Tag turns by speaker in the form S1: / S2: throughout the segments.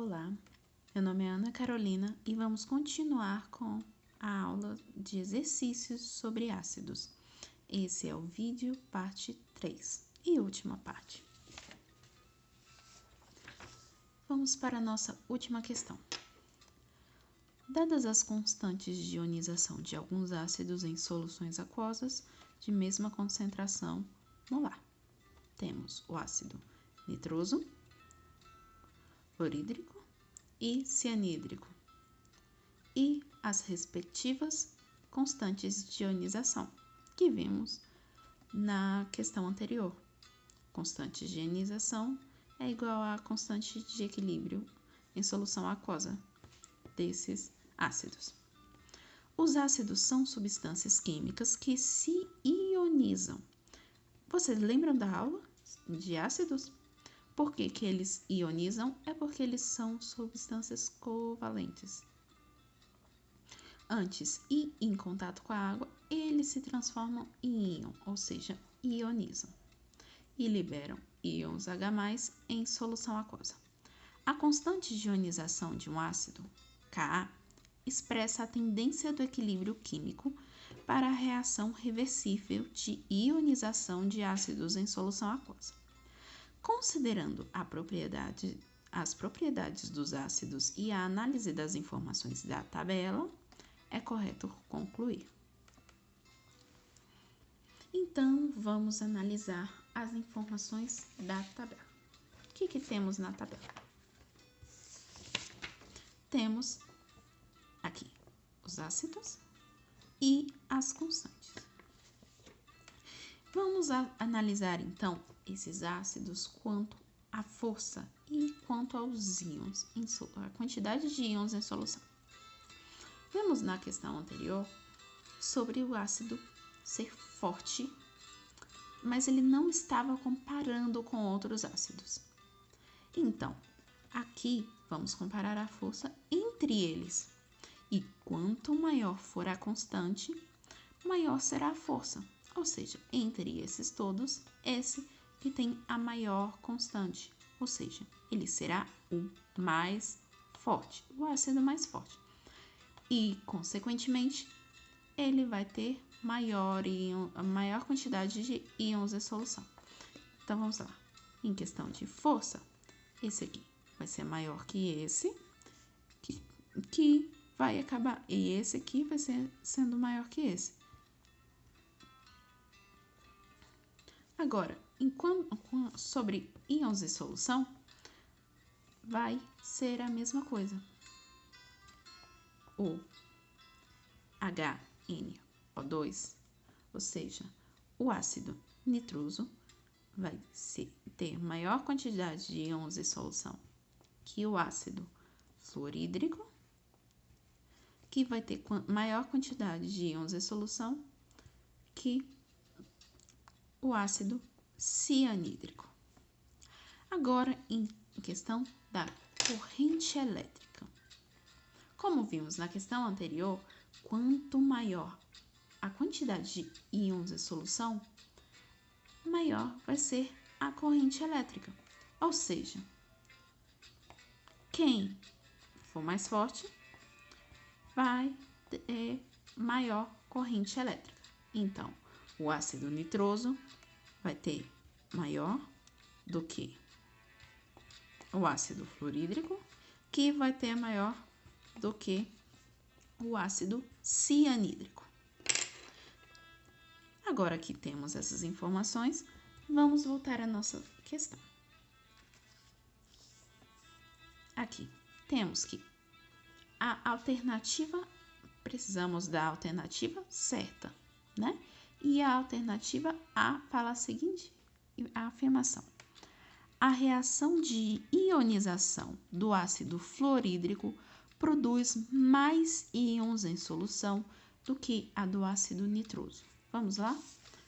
S1: Olá, meu nome é Ana Carolina e vamos continuar com a aula de exercícios sobre ácidos. Esse é o vídeo parte 3 e última parte. Vamos para a nossa última questão. Dadas as constantes de ionização de alguns ácidos em soluções aquosas de mesma concentração molar, temos o ácido nitroso, fluorídrico e cianídrico, e as respectivas constantes de ionização, que vimos na questão anterior. Constante de ionização é igual à constante de equilíbrio em solução aquosa desses ácidos. Os ácidos são substâncias químicas que se ionizam. Vocês lembram da aula de ácidos? Por que eles ionizam? É porque eles são substâncias covalentes. Antes e em contato com a água, eles se transformam em íon, ou seja, ionizam, e liberam íons H+ em solução aquosa. A constante de ionização de um ácido, Ka, expressa a tendência do equilíbrio químico para a reação reversível de ionização de ácidos em solução aquosa. Considerando as propriedades dos ácidos e a análise das informações da tabela, é correto concluir. Então, vamos analisar as informações da tabela. O que temos na tabela? Temos aqui os ácidos e as constantes. Vamos analisar, então, esses ácidos quanto à força e quanto aos íons, a quantidade de íons em solução. Vemos na questão anterior sobre o ácido ser forte, mas ele não estava comparando com outros ácidos. Então, aqui vamos comparar a força entre eles. E quanto maior for a constante, maior será a força. Ou seja, entre esses todos, esse que tem a maior constante. Ou seja, ele será o mais forte, o ácido mais forte. E, consequentemente, ele vai ter a maior quantidade de íons em solução. Então, vamos lá. Em questão de força, esse aqui vai ser maior que esse, que vai acabar, e esse aqui vai ser sendo maior que esse. Agora, sobre íons em solução, vai ser a mesma coisa. O HNO2, ou seja, o ácido nitroso, vai ter maior quantidade de íons em solução que o ácido fluorídrico, que vai ter maior quantidade de íons em solução que o ácido cianídrico. Agora, em questão da corrente elétrica. Como vimos na questão anterior, quanto maior a quantidade de íons em solução, maior vai ser a corrente elétrica. Ou seja, quem for mais forte vai ter maior corrente elétrica. Então, o ácido nitroso vai ter maior do que o ácido fluorídrico, que vai ter maior do que o ácido cianídrico. Agora que temos essas informações, vamos voltar à nossa questão. Aqui temos que a alternativa, precisamos da alternativa certa, né? E a alternativa A fala a seguinte afirmação: a reação de ionização do ácido fluorídrico produz mais íons em solução do que a do ácido nitroso. Vamos lá?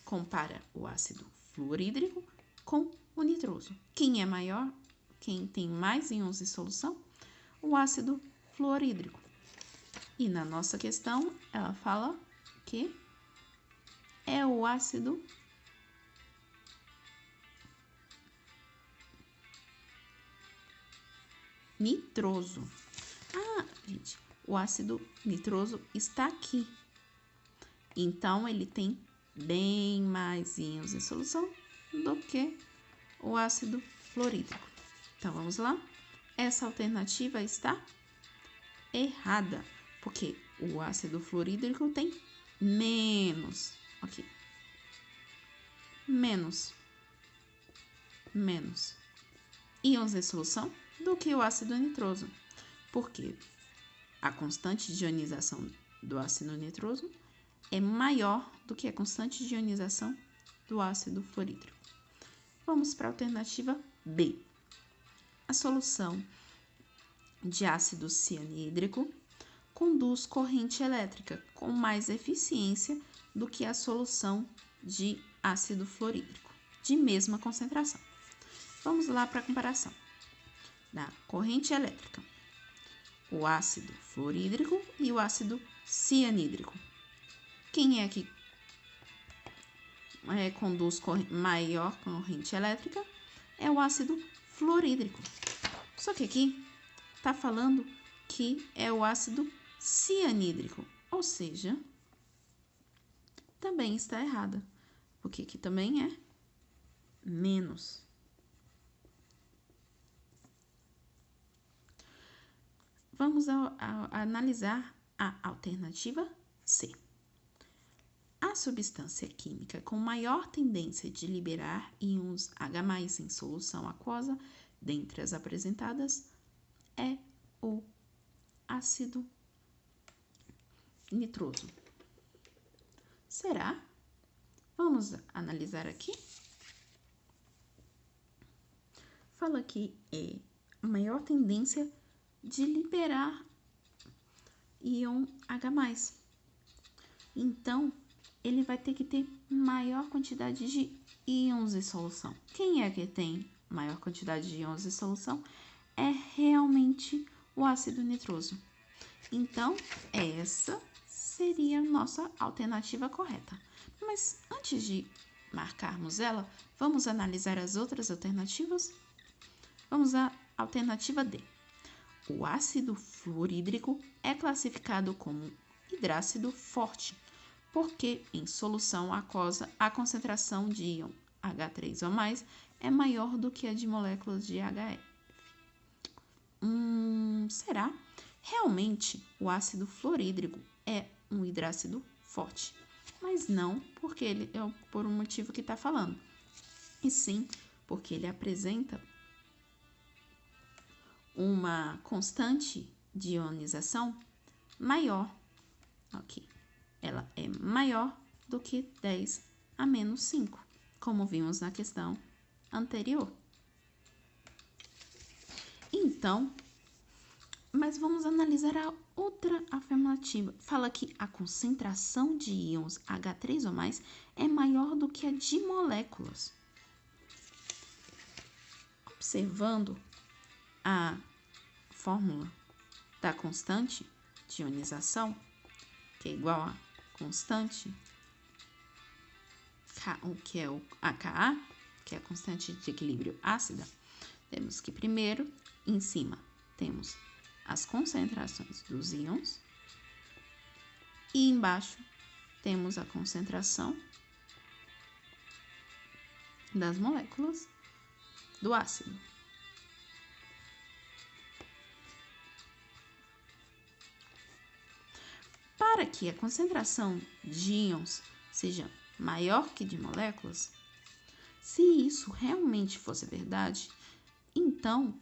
S1: Compara o ácido fluorídrico com o nitroso. Quem é maior? Quem tem mais íons em solução? O ácido fluorídrico. E na nossa questão, ela fala que é o ácido nitroso. Ah, gente, o ácido nitroso está aqui. Então, ele tem bem mais íons em solução do que o ácido fluorídrico. Então, vamos lá? Essa alternativa está errada, porque o ácido fluorídrico tem menos, aqui, menos íons em solução do que o ácido nitroso, porque a constante de ionização do ácido nitroso é maior do que a constante de ionização do ácido fluorídrico. Vamos para a alternativa B. A solução de ácido cianídrico conduz corrente elétrica com mais eficiência do que a solução de ácido fluorídrico, de mesma concentração. Vamos lá para a comparação da corrente elétrica, o ácido fluorídrico e o ácido cianídrico. Quem é que conduz maior corrente elétrica? É o ácido fluorídrico. Só que aqui está falando que é o ácido cianídrico, ou seja, também está errada, porque aqui também é menos. Vamos analisar a alternativa C. A substância química com maior tendência de liberar íons H+ em solução aquosa, dentre as apresentadas, é o ácido nitroso. Será? Vamos analisar aqui. Fala que é a maior tendência de liberar íon H+. Então, ele vai ter que ter maior quantidade de íons em solução. Quem é que tem maior quantidade de íons em solução? É realmente o ácido nitroso. Então, essa seria a nossa alternativa correta. Mas antes de marcarmos ela, vamos analisar as outras alternativas? Vamos à alternativa D. O ácido fluorídrico é classificado como hidrácido forte, porque em solução aquosa a concentração de íon H3 ou mais é maior do que a de moléculas de HF. Será? Realmente, o ácido fluorídrico é um hidrácido forte, mas não porque ele é por um motivo que está falando, e sim porque ele apresenta uma constante de ionização maior. Aqui, ela é maior do que 10 a menos 5, como vimos na questão anterior. Então, mas vamos analisar a outra afirmativa. Fala que a concentração de íons H3 ou mais é maior do que a de moléculas. Observando a fórmula da constante de ionização, que é igual a constante, que é a Ka, que é a constante de equilíbrio ácida, temos que primeiro, em cima, temos as concentrações dos íons e embaixo temos a concentração das moléculas do ácido. Para que a concentração de íons seja maior que de moléculas, se isso realmente fosse verdade, então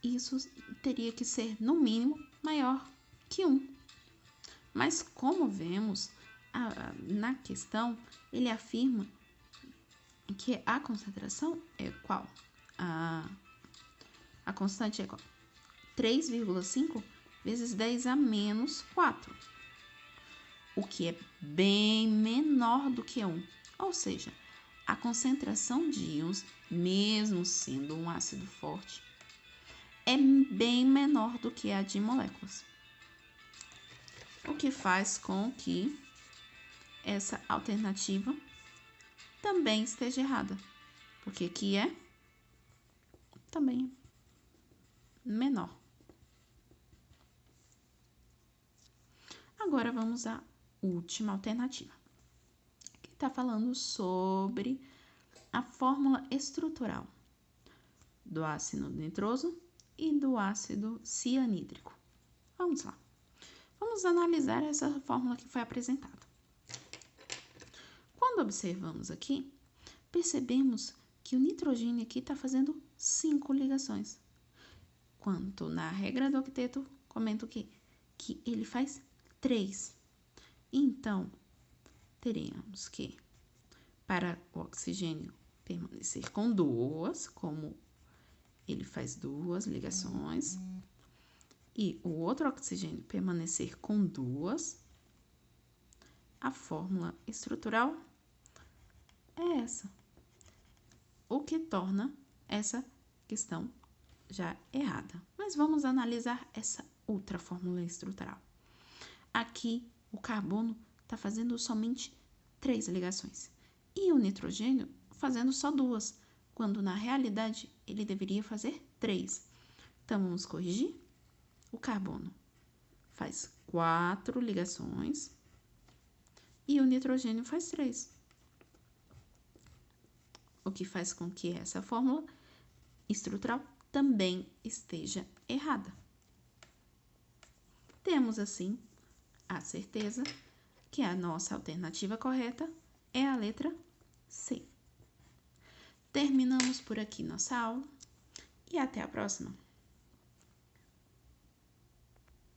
S1: isso teria que ser, no mínimo, maior que 1. Mas como vemos na questão, ele afirma que a concentração é qual? A constante é qual? 3,5 vezes 10 a menos 4, o que é bem menor do que 1. Ou seja, a concentração de íons, mesmo sendo um ácido forte, é bem menor do que a de moléculas. O que faz com que essa alternativa também esteja errada, porque aqui é também menor. Agora vamos à última alternativa, que está falando sobre a fórmula estrutural do ácido nitroso e do ácido cianídrico. Vamos lá. Vamos analisar essa fórmula que foi apresentada. Quando observamos aqui, percebemos que o nitrogênio aqui está fazendo 5 ligações. Quanto na regra do octeto, comento que ele faz 3. Então, teremos que, para o oxigênio permanecer com 2, como ele faz 2 ligações, e o outro oxigênio permanecer com 2, a fórmula estrutural é essa, o que torna essa questão já errada. Mas vamos analisar essa outra fórmula estrutural. Aqui, o carbono está fazendo somente 3 ligações e o nitrogênio fazendo só 2, quando na realidade ele deveria fazer 3. Então, vamos corrigir. O carbono faz 4 ligações e o nitrogênio faz 3. O que faz com que essa fórmula estrutural também esteja errada. Temos, assim, a certeza que a nossa alternativa correta é a letra C. Terminamos por aqui nossa aula e até a próxima!